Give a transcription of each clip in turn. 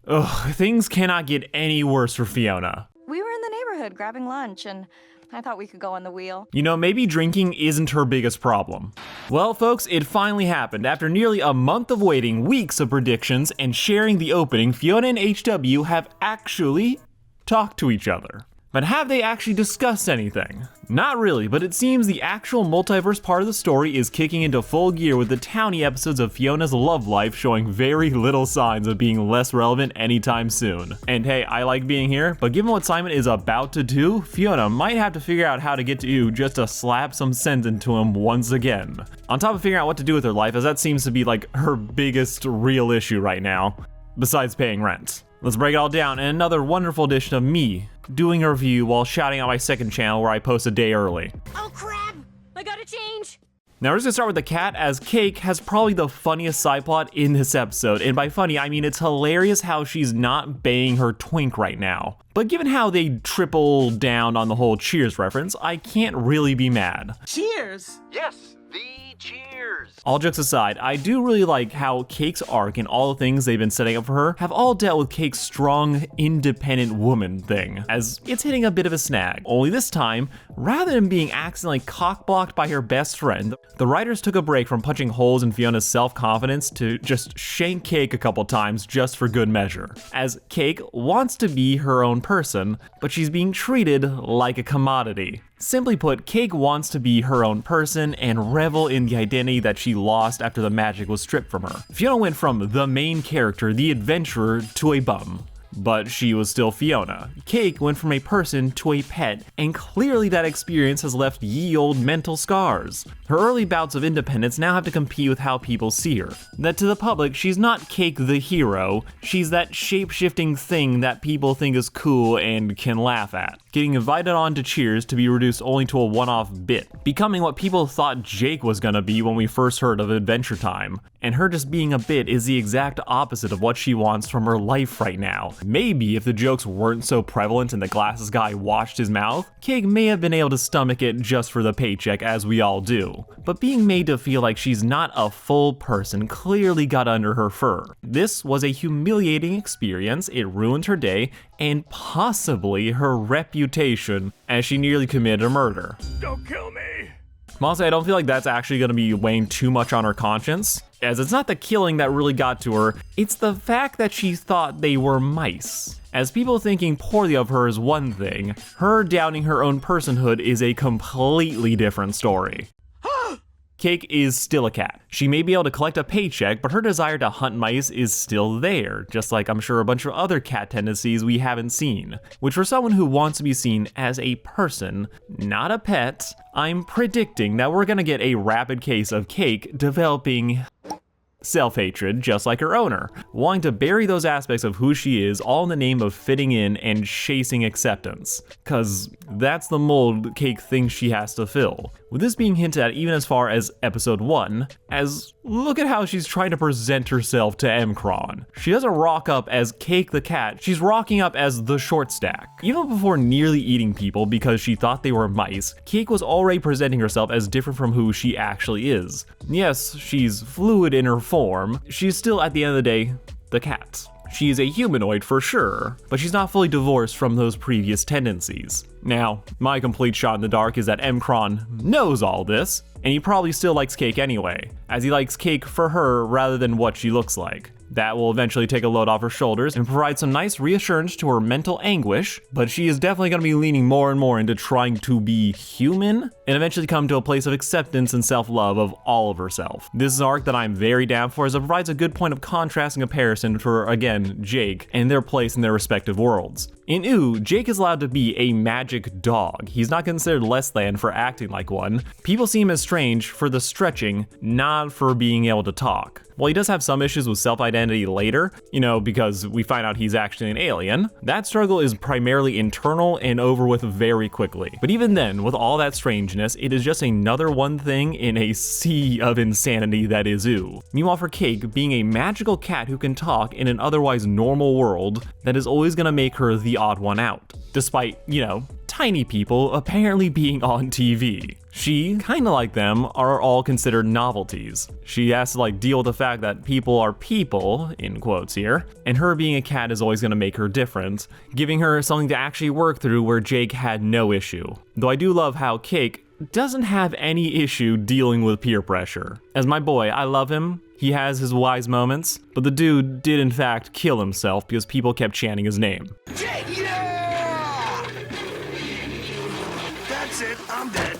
Ugh, things cannot get any worse for Fiona. We were in the neighborhood grabbing lunch, and I thought we could go on the wheel. You know, maybe drinking isn't her biggest problem. Well, folks, it finally happened. After nearly a month of waiting, weeks of predictions, and sharing the opening, Fiona and HW have actually talked to each other. But have they actually discussed anything? Not really, but it seems the actual multiverse part of the story is kicking into full gear with the towny episodes of Fiona's love life showing very little signs of being less relevant anytime soon. And hey, I like being here, but given what Simon is about to do, Fiona might have to figure out how to get to you just to slap some sense into him once again. On top of figuring out what to do with her life, as that seems to be like her biggest real issue right now, besides paying rent. Let's break it all down in another wonderful edition of me doing a review while shouting out my second channel where I post a day early. Oh crap! I gotta change! Now we're just gonna start with the cat, as Cake has probably the funniest side plot in this episode, and by funny I mean it's hilarious how she's not baying her twink right now. But given how they triple down on the whole Cheers reference, I can't really be mad. Cheers? Yes, the Cheers. All jokes aside, I do really like how Cake's arc and all the things they've been setting up for her have all dealt with Cake's strong, independent woman thing, as it's hitting a bit of a snag. Only this time, rather than being accidentally cock-blocked by her best friend, the writers took a break from punching holes in Fiona's self-confidence to just shank Cake a couple times just for good measure. As Cake wants to be her own person, but she's being treated like a commodity. Simply put, Cake wants to be her own person and revel in the identity that she lost after the magic was stripped from her. Fiona went from the main character, the adventurer, to a bum. But she was still Fiona. Cake went from a person to a pet, and clearly that experience has left ye old mental scars. Her early bouts of independence now have to compete with how people see her. That to the public, she's not Cake the hero, she's that shape-shifting thing that people think is cool and can laugh at. Getting invited on to Cheers to be reduced only to a one-off bit. Becoming what people thought Jake was gonna be when we first heard of Adventure Time. And her just being a bit is the exact opposite of what she wants from her life right now. Maybe if the jokes weren't so prevalent and the glasses guy washed his mouth, Cake may have been able to stomach it just for the paycheck, as we all do. But being made to feel like she's not a full person clearly got under her fur. This was a humiliating experience, it ruined her day, and possibly her reputation, as she nearly committed a murder. Don't kill me. Honestly, I don't feel like that's actually going to be weighing too much on her conscience, as it's not the killing that really got to her, it's the fact that she thought they were mice. As people thinking poorly of her is one thing, her doubting her own personhood is a completely different story. Cake is still a cat. She may be able to collect a paycheck, but her desire to hunt mice is still there, just like I'm sure a bunch of other cat tendencies we haven't seen. Which for someone who wants to be seen as a person, not a pet, I'm predicting that we're gonna get a rapid case of Cake developing self-hatred, just like her owner, wanting to bury those aspects of who she is, all in the name of fitting in and chasing acceptance. Cause that's the mold Cake thinks she has to fill. With this being hinted at even as far as episode 1, as look at how she's trying to present herself to Mcron. She doesn't rock up as Cake the cat, she's rocking up as the short stack. Even before nearly eating people because she thought they were mice, Cake was already presenting herself as different from who she actually is. Yes, she's fluid in her form, she's still at the end of the day, the cat. She is a humanoid for sure, but she's not fully divorced from those previous tendencies. Now, my complete shot in the dark is that Mcron knows all this, and he probably still likes Cake anyway, as he likes Cake for her rather than what she looks like. That will eventually take a load off her shoulders and provide some nice reassurance to her mental anguish, but she is definitely going to be leaning more and more into trying to be human and eventually come to a place of acceptance and self-love of all of herself. This is an arc that I'm very down for, as it provides a good point of contrast and comparison for, again, Jake and their place in their respective worlds. In Ooh, Jake is allowed to be a magic dog. He's not considered less than for acting like one. People see him as strange for the stretching, not for being able to talk. While he does have some issues with self-identity later, because we find out he's actually an alien, that struggle is primarily internal and over with very quickly. But even then, with all that strangeness, it is just another one thing in a sea of insanity that is Ooh. Meanwhile for Cake, being a magical cat who can talk in an otherwise normal world, that is always gonna make her the odd one out. Despite, tiny people apparently being on TV. She, kinda like them, are all considered novelties. She has to deal with the fact that people are people, in quotes here, and her being a cat is always gonna make her different, giving her something to actually work through where Jake had no issue. Though I do love how Cake doesn't have any issue dealing with peer pressure. As my boy, I love him. He has his wise moments, but the dude did in fact kill himself because people kept chanting his name. Jake, yeah! That's it, I'm dead.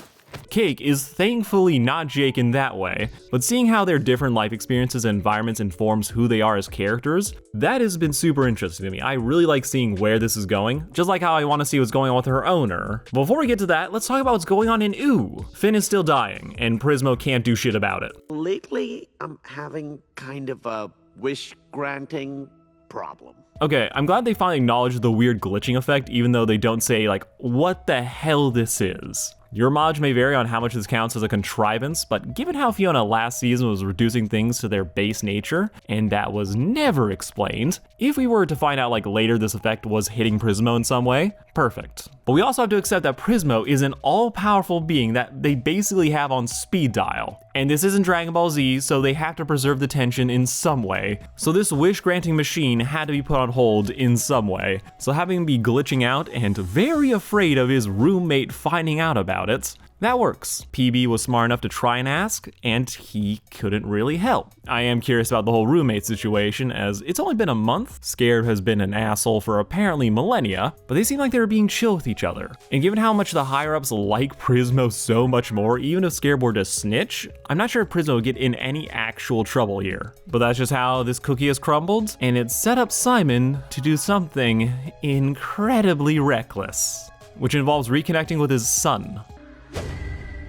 Cake is thankfully not Jake in that way, but seeing how their different life experiences and environments informs who they are as characters, that has been super interesting to me. I really like seeing where this is going, just like how I want to see what's going on with her owner. Before we get to that, let's talk about what's going on in Ooh. Finn is still dying, and Prismo can't do shit about it. Lately, I'm having kind of a wish-granting problem. Okay, I'm glad they finally acknowledged the weird glitching effect, even though they don't say, what the hell this is. Your mileage may vary on how much this counts as a contrivance, but given how Fiona last season was reducing things to their base nature, and that was never explained, if we were to find out later this effect was hitting Prismo in some way, perfect. But we also have to accept that Prismo is an all-powerful being that they basically have on speed dial. And this isn't Dragon Ball Z, so they have to preserve the tension in some way. So this wish-granting machine had to be put on hold in some way. So having him be glitching out and very afraid of his roommate finding out about it, that works. PB was smart enough to try and ask, and he couldn't really help. I am curious about the whole roommate situation, as it's only been a month. Scared has been an asshole for apparently millennia, but they seem like they were being chill with each other. And given how much the higher-ups like Prismo so much more, even if Scared were to snitch, I'm not sure if Prismo would get in any actual trouble here. But that's just how this cookie has crumbled, and it set up Simon to do something incredibly reckless, which involves reconnecting with his son.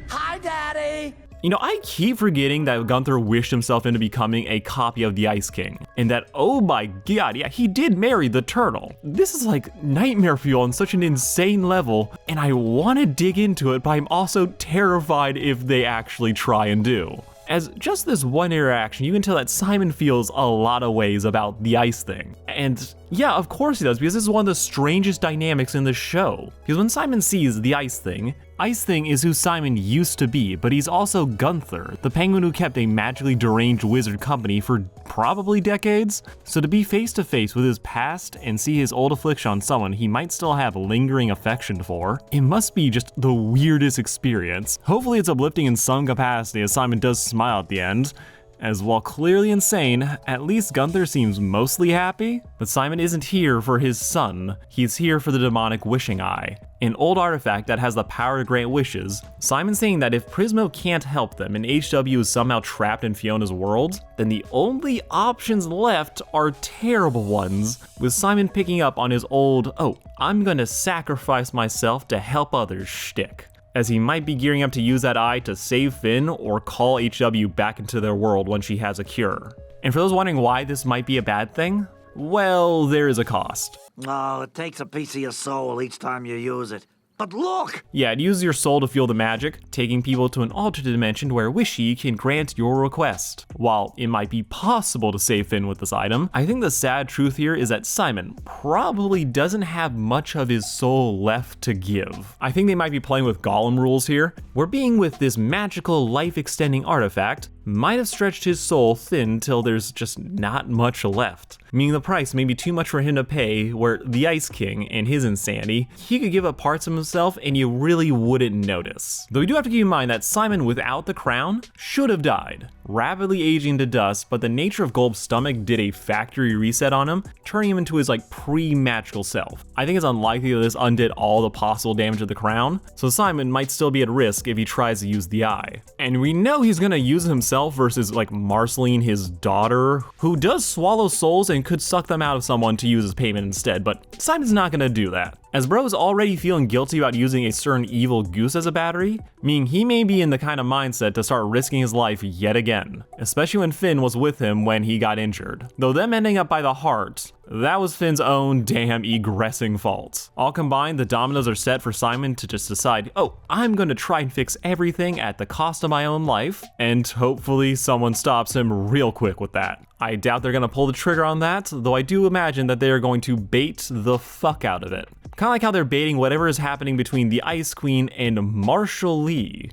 Hi, Daddy! I keep forgetting that Gunther wished himself into becoming a copy of the Ice King, and that, oh my god, yeah, he did marry the turtle. This is nightmare fuel on such an insane level, and I want to dig into it, but I'm also terrified if they actually try and do. As just this one interaction, you can tell that Simon feels a lot of ways about the ice thing. And yeah, of course he does, because this is one of the strangest dynamics in the show. Because when Simon sees the Ice Thing is who Simon used to be, but he's also Gunther, the penguin who kept a magically deranged wizard company for probably decades. So to be face to face with his past and see his old affliction on someone he might still have lingering affection for, it must be just the weirdest experience. Hopefully it's uplifting in some capacity, as Simon does smile at the end. As while clearly insane, at least Gunther seems mostly happy. But Simon isn't here for his son, he's here for the demonic wishing eye, an old artifact that has the power to grant wishes. Simon's saying that if Prismo can't help them and HW is somehow trapped in Fiona's world, then the only options left are terrible ones, with Simon picking up on his old, oh, I'm gonna sacrifice myself to help others shtick, as he might be gearing up to use that eye to save Finn or call HW back into their world when she has a cure. And for those wondering why this might be a bad thing, well, there is a cost. Oh, it takes a piece of your soul each time you use it. But look! Yeah, it uses your soul to feel the magic, taking people to an alternate dimension where Wishy can grant your request. While it might be possible to save Finn with this item, I think the sad truth here is that Simon probably doesn't have much of his soul left to give. I think they might be playing with Gollum rules here, where being with this magical life-extending artifact might have stretched his soul thin till there's just not much left, meaning the price may be too much for him to pay, where the Ice King and his insanity, he could give up parts of himself and you really wouldn't notice. Though we do have to keep in mind that Simon without the crown should have died, rapidly aging to dust, but the nature of Golb's stomach did a factory reset on him, turning him into his pre-magical self. I think it's unlikely that this undid all the possible damage of the crown, so Simon might still be at risk if he tries to use the eye. And we know he's gonna use himself versus Marceline, his daughter, who does swallow souls and could suck them out of someone to use as payment instead, but Simon's not gonna do that. As Bro is already feeling guilty about using a certain evil goose as a battery, meaning he may be in the kind of mindset to start risking his life yet again, especially when Finn was with him when he got injured. Though them ending up by the heart, that was Finn's own damn egressing fault. All combined, the dominoes are set for Simon to just decide, oh, I'm gonna try and fix everything at the cost of my own life, and hopefully someone stops him real quick with that. I doubt they're gonna pull the trigger on that, though I do imagine that they are going to bait the fuck out of it. Kinda like how they're baiting whatever is happening between the Ice Queen and Marshall Lee.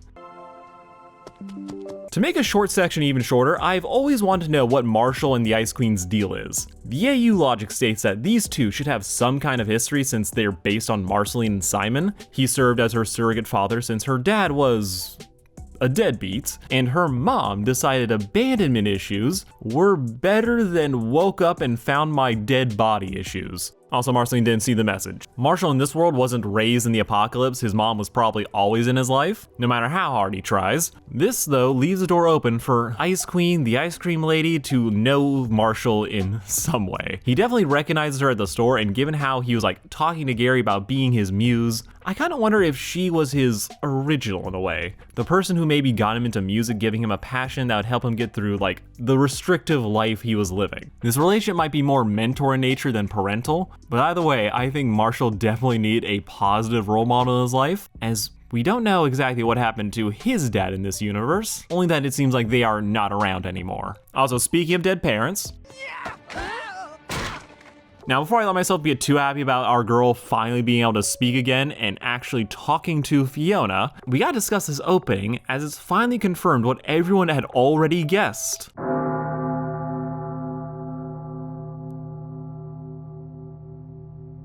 To make a short section even shorter, I've always wanted to know what Marshall and the Ice Queen's deal is. The AU logic states that these two should have some kind of history since they're based on Marceline and Simon. He served as her surrogate father since her dad was a deadbeat, and her mom decided abandonment issues were better than woke up and found my dead body issues. Also, Marceline didn't see the message. Marshall in this world wasn't raised in the apocalypse. His mom was probably always in his life, no matter how hard he tries. This, though, leaves the door open for Ice Queen, the ice cream lady, to know Marshall in some way. He definitely recognizes her at the store, and given how he was like talking to Gary about being his muse, I kind of wonder if she was his original in a way. The person who maybe got him into music, giving him a passion that would help him get through like the restrictive life he was living. This relationship might be more mentor in nature than parental, but either way, I think Marshall definitely need a positive role model in his life, as we don't know exactly what happened to his dad in this universe, only that it seems like they are not around anymore. Also, speaking of dead parents, now, before I let myself get too happy about our girl finally being able to speak again and actually talking to Fiona, we gotta discuss this opening as it's finally confirmed what everyone had already guessed.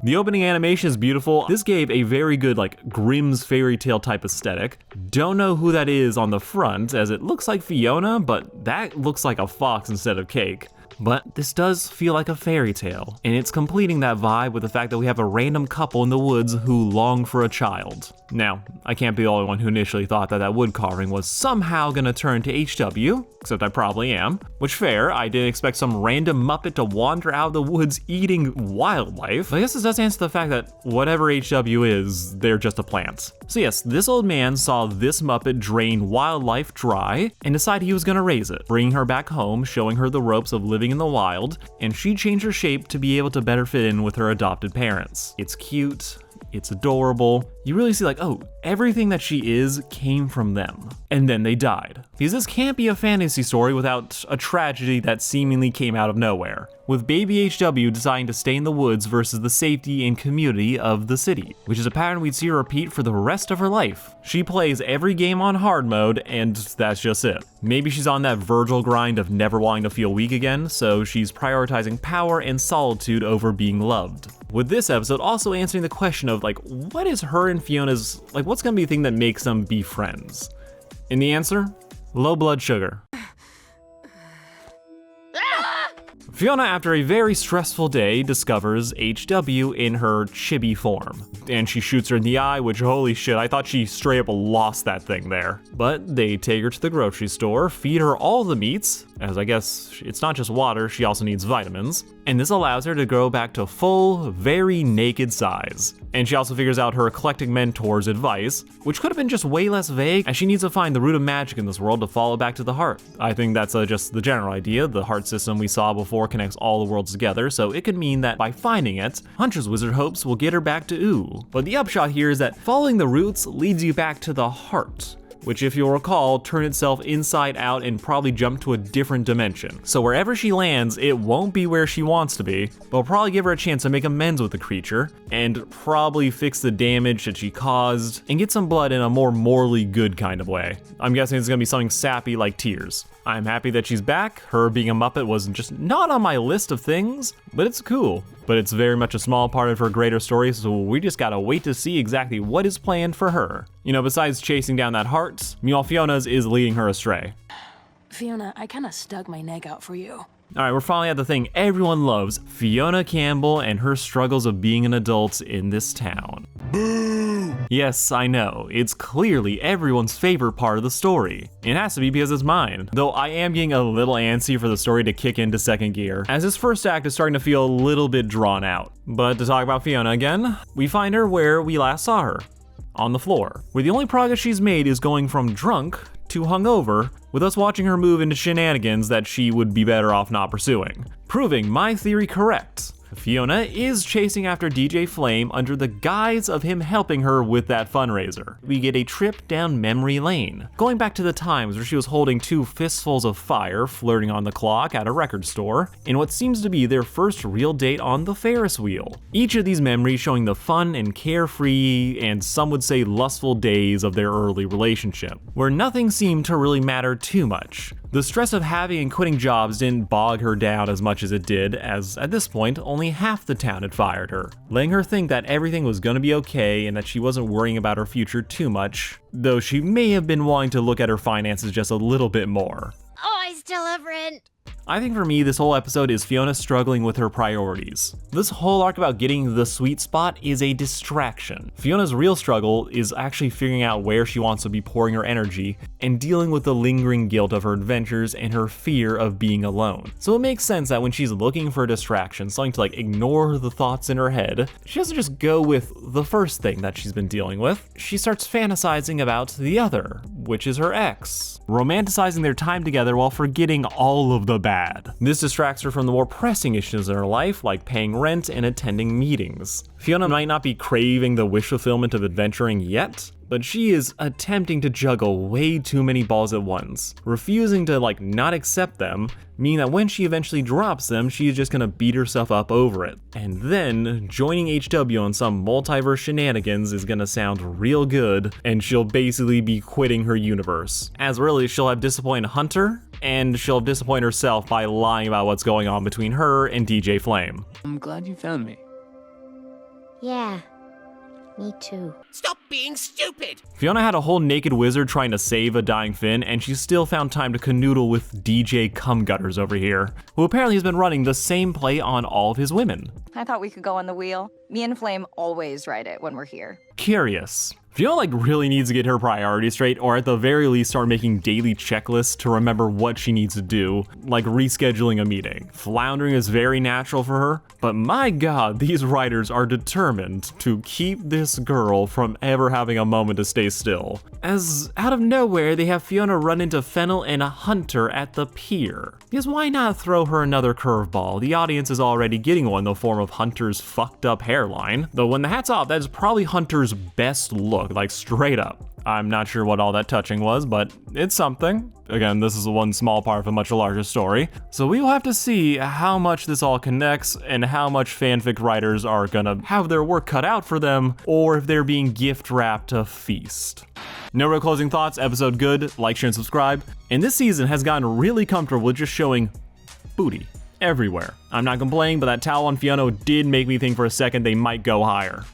The opening animation is beautiful. This gave a very good like Grimm's fairy tale type aesthetic. Don't know who that is on the front as it looks like Fiona, but that looks like a fox instead of cake. But this does feel like a fairy tale, and it's completing that vibe with the fact that we have a random couple in the woods who long for a child. Now, I can't be the only one who initially thought that that wood carving was somehow gonna turn to HW, except I probably am. Which fair, I didn't expect some random Muppet to wander out of the woods eating wildlife. But I guess this does answer the fact that whatever HW is, they're just a plant. So yes, this old man saw this Muppet drain wildlife dry and decided he was gonna raise it, bringing her back home, showing her the ropes of living in the wild, and she changed her shape to be able to better fit in with her adopted parents. It's cute, it's adorable. You really see like, oh, everything that she is came from them. And then they died. Because this can't be a fantasy story without a tragedy that seemingly came out of nowhere, with baby HW deciding to stay in the woods versus the safety and community of the city, which is a pattern we'd see her repeat for the rest of her life. She plays every game on hard mode, and that's just it. Maybe she's on that Virgil grind of never wanting to feel weak again, so she's prioritizing power and solitude over being loved. With this episode also answering the question of like, what is her and Fiona's, like what's gonna be the thing that makes them be friends? And the answer? Low blood sugar. Fiona, after a very stressful day, discovers HW in her chibi form. And she shoots her in the eye, which holy shit, I thought she straight up lost that thing there. But they take her to the grocery store, feed her all the meats, as I guess it's not just water, she also needs vitamins. And this allows her to grow back to full, very naked size. And she also figures out her eclectic mentor's advice, which could have been just way less vague, as she needs to find the root of magic in this world to follow back to the heart. I think that's just the general idea. The heart system we saw before connects all the worlds together, so it could mean that by finding it, Huntress Wizard hopes will get her back to Ooh. But the upshot here is that following the roots leads you back to the heart, which if you'll recall, turned itself inside out and probably jumped to a different dimension. So wherever she lands, it won't be where she wants to be, but will probably give her a chance to make amends with the creature, and probably fix the damage that she caused, and get some blood in a more morally good kind of way. I'm guessing it's gonna be something sappy like tears. I'm happy that she's back. Her being a Muppet was just not on my list of things, but it's cool. But it's very much a small part of her greater story, so we just gotta wait to see exactly what is planned for her. You know, besides chasing down that heart, meanwhile Fiona's is leading her astray. Fiona, I kinda stuck my neck out for you. Alright, we're finally at the thing everyone loves, Fiona Campbell and her struggles of being an adult in this town. Boo! Yes, I know, it's clearly everyone's favorite part of the story. It has to be because it's mine, though I am getting a little antsy for the story to kick into second gear, as this first act is starting to feel a little bit drawn out. But to talk about Fiona again, we find her where we last saw her, on the floor, where the only progress she's made is going from drunk to hungover, with us watching her move into shenanigans that she would be better off not pursuing. Proving my theory correct. Fiona is chasing after DJ Flame under the guise of him helping her with that fundraiser. We get a trip down memory lane, going back to the times where she was holding 2 fistfuls of fire flirting on the clock at a record store, in what seems to be their first real date on the Ferris wheel. Each of these memories showing the fun and carefree, and some would say lustful days of their early relationship, where nothing seemed to really matter too much. The stress of having and quitting jobs didn't bog her down as much as it did, as at this point, only half the town had fired her, letting her think that everything was gonna be okay and that she wasn't worrying about her future too much, though she may have been wanting to look at her finances just a little bit more. Oh, I still have rent. I think for me, this whole episode is Fiona struggling with her priorities. This whole arc about getting the sweet spot is a distraction. Fiona's real struggle is actually figuring out where she wants to be pouring her energy and dealing with the lingering guilt of her adventures and her fear of being alone. So it makes sense that when she's looking for a distraction, something to ignore the thoughts in her head, she doesn't just go with the first thing that she's been dealing with. She starts fantasizing about the other, which is her ex, romanticizing their time together while forgetting all of the bad. This distracts her from the more pressing issues in her life, like paying rent and attending meetings. Fiona might not be craving the wish fulfillment of adventuring yet, but she is attempting to juggle way too many balls at once, refusing to not accept them, meaning that when she eventually drops them, she is just gonna beat herself up over it. And then joining HW on some multiverse shenanigans is gonna sound real good, and she'll basically be quitting her universe. As really, she'll have disappointed Hunter, and she'll disappoint herself by lying about what's going on between her and DJ Flame. I'm glad you found me. Yeah, me too. Stop being stupid! Fiona had a whole naked wizard trying to save a dying Finn, and she still found time to canoodle with DJ Cumgutters over here, who apparently has been running the same play on all of his women. I thought we could go on the wheel. Me and Flame always ride it when we're here. Curious. Fiona really needs to get her priorities straight, or at the very least start making daily checklists to remember what she needs to do, like rescheduling a meeting. Floundering is very natural for her, but my god, these writers are determined to keep this girl from ever having a moment to stay still. As out of nowhere, they have Fiona run into Fennel and a Hunter at the pier. Because why not throw her another curveball? The audience is already getting one in the form of Hunter's fucked up hairline. Though when the hat's off, that is probably Hunter's best look, straight up. I'm not sure what all that touching was, but it's something. Again, this is one small part of a much larger story. So we will have to see how much this all connects and how much fanfic writers are gonna have their work cut out for them, or if they're being gift wrapped to feast. No real closing thoughts, episode good, like, share, and subscribe. And this season has gotten really comfortable with just showing booty everywhere. I'm not complaining, but that towel on Fiona did make me think for a second they might go higher.